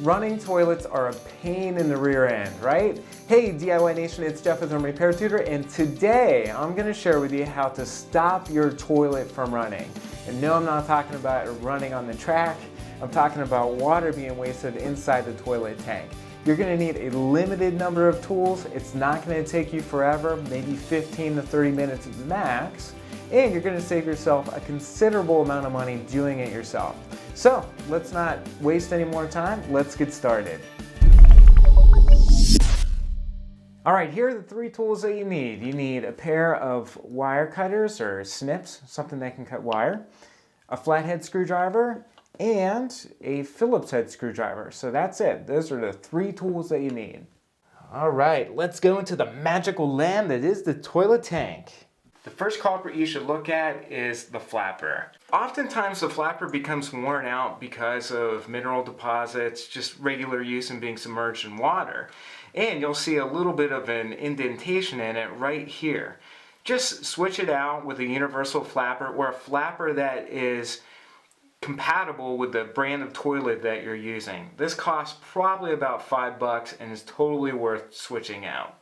Running toilets are a pain in the rear end, right? Hey DIY Nation, it's Jeff with Home Repair Tutor, and today I'm going to share with you how to stop your toilet from running. And no, I'm not talking about running on the track. I'm talking about water being wasted inside the toilet tank. You're going to need a limited number of tools. It's not going to take you forever, maybe 15 to 30 minutes max, and you're going to save yourself a considerable amount of money doing it yourself. So let's not waste any more time. Let's get started. All right, here are the three tools that you need. You need a pair of wire cutters or snips, something that can cut wire, a flathead screwdriver, and a Phillips head screwdriver. So that's it. Those are the three tools that you need. All right, let's go into the magical land that is the toilet tank. The first culprit you should look at is the flapper. Oftentimes the flapper becomes worn out because of mineral deposits, just regular use and being submerged in water. And you'll see a little bit of an indentation in it right here. Just switch it out with a universal flapper or a flapper that is compatible with the brand of toilet that you're using. This costs probably about $5 and is totally worth switching out.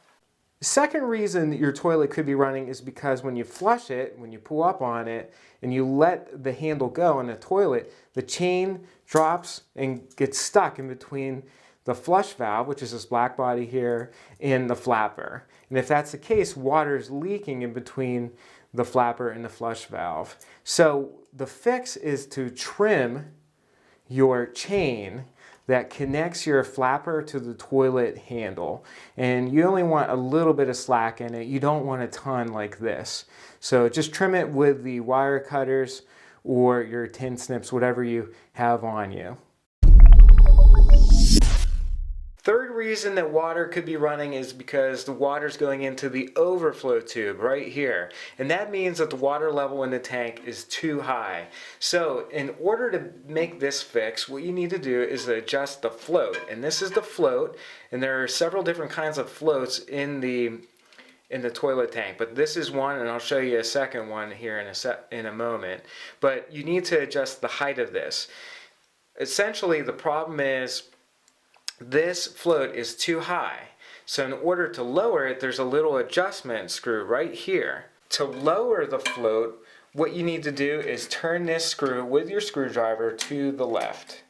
The second reason that your toilet could be running is because when you flush it, when you pull up on it, and you let the handle go in the toilet, the chain drops and gets stuck in between the flush valve, which is this black body here, and the flapper. And if that's the case, water is leaking in between the flapper and the flush valve. So the fix is to trim your chain that connects your flapper to the toilet handle. And you only want a little bit of slack in it. You don't want a ton like this. So just trim it with the wire cutters or your tin snips, whatever you have on you. Third reason that water could be running is because the water's going into the overflow tube right here. And that means that the water level in the tank is too high. So in order to make this fix, what you need to do is adjust the float. And this is the float, and there are several different kinds of floats in the toilet tank, but this is one, and I'll show you a second one here in a moment. But you need to adjust the height of this. Essentially, the problem is this float is too high. So in order to lower it, there's a little adjustment screw right here. To lower the float, what you need to do is turn this screw with your screwdriver to the left.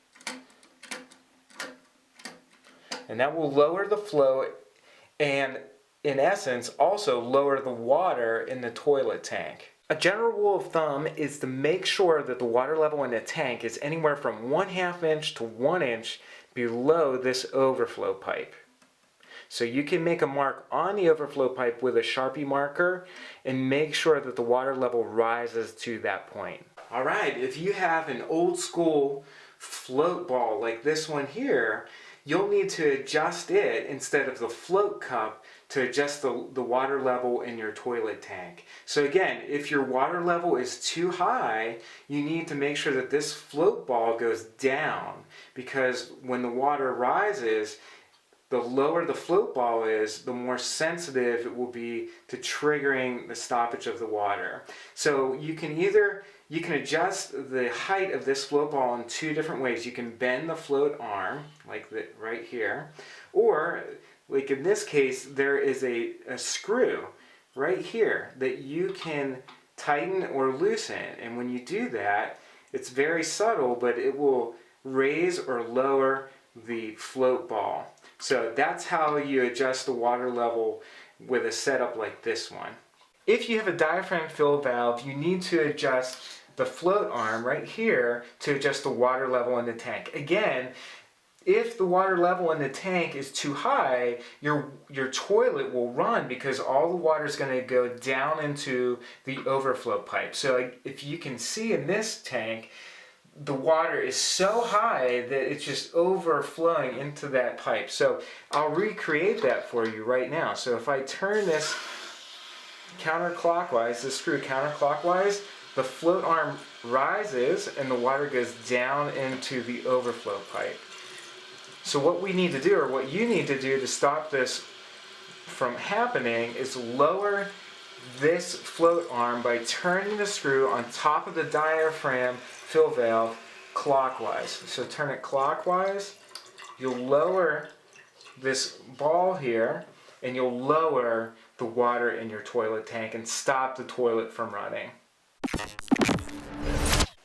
And that will lower the float and, in essence, also lower the water in the toilet tank. A general rule of thumb is to make sure that the water level in the tank is anywhere from 1/2 inch to 1 inch below this overflow pipe. So you can make a mark on the overflow pipe with a Sharpie marker and make sure that the water level rises to that point. Alright, if you have an old school float ball like this one here, you'll need to adjust it instead of the float cup to adjust the water level in your toilet tank. So again, if your water level is too high, you need to make sure that this float ball goes down, because when the water rises, the lower the float ball is, the more sensitive it will be to triggering the stoppage of the water. So you can adjust the height of this float ball in two different ways. You can bend the float arm, like right here, or like in this case, there is a screw right here that you can tighten or loosen. And when you do that, it's very subtle, but it will raise or lower the float ball. So that's how you adjust the water level with a setup like this one. If you have a diaphragm fill valve, you need to adjust the float arm right here to adjust the water level in the tank. Again, if the water level in the tank is too high, your toilet will run because all the water is going to go down into the overflow pipe. So if you can see in this tank, the water is so high that it's just overflowing into that pipe. So I'll recreate that for you right now. So if I turn this counterclockwise, the screw counterclockwise, the float arm rises and the water goes down into the overflow pipe. So what we need to do, or what you need to do to stop this from happening, is lower this float arm by turning the screw on top of the diaphragm fill valve clockwise. So turn it clockwise you'll lower this ball here and you'll lower the water in your toilet tank and stop the toilet from running.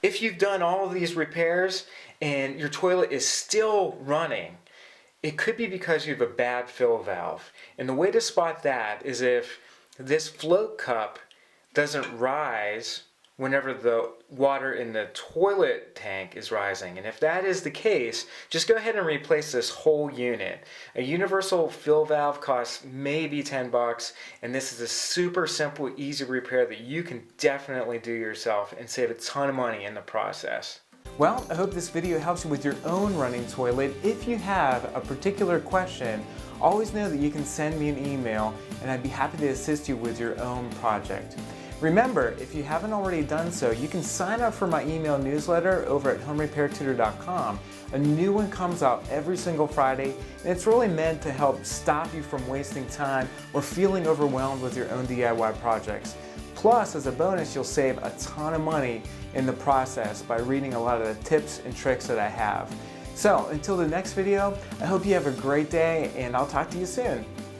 If you've done all of these repairs and your toilet is still running, it could be because you have a bad fill valve. And the way to spot that is if this float cup doesn't rise whenever the water in the toilet tank is rising. And if that is the case, just go ahead and replace this whole unit. A universal fill valve costs maybe 10 bucks, and this is a super simple, easy repair that you can definitely do yourself and save a ton of money in the process. Well, I hope this video helps you with your own running toilet. If you have a particular question, always know that you can send me an email and I'd be happy to assist you with your own project. Remember, if you haven't already done so, you can sign up for my email newsletter over at homerepairtutor.com. A new one comes out every single Friday, and it's really meant to help stop you from wasting time or feeling overwhelmed with your own DIY projects. Plus, as a bonus, you'll save a ton of money in the process by reading a lot of the tips and tricks that I have. So, until the next video, I hope you have a great day, and I'll talk to you soon.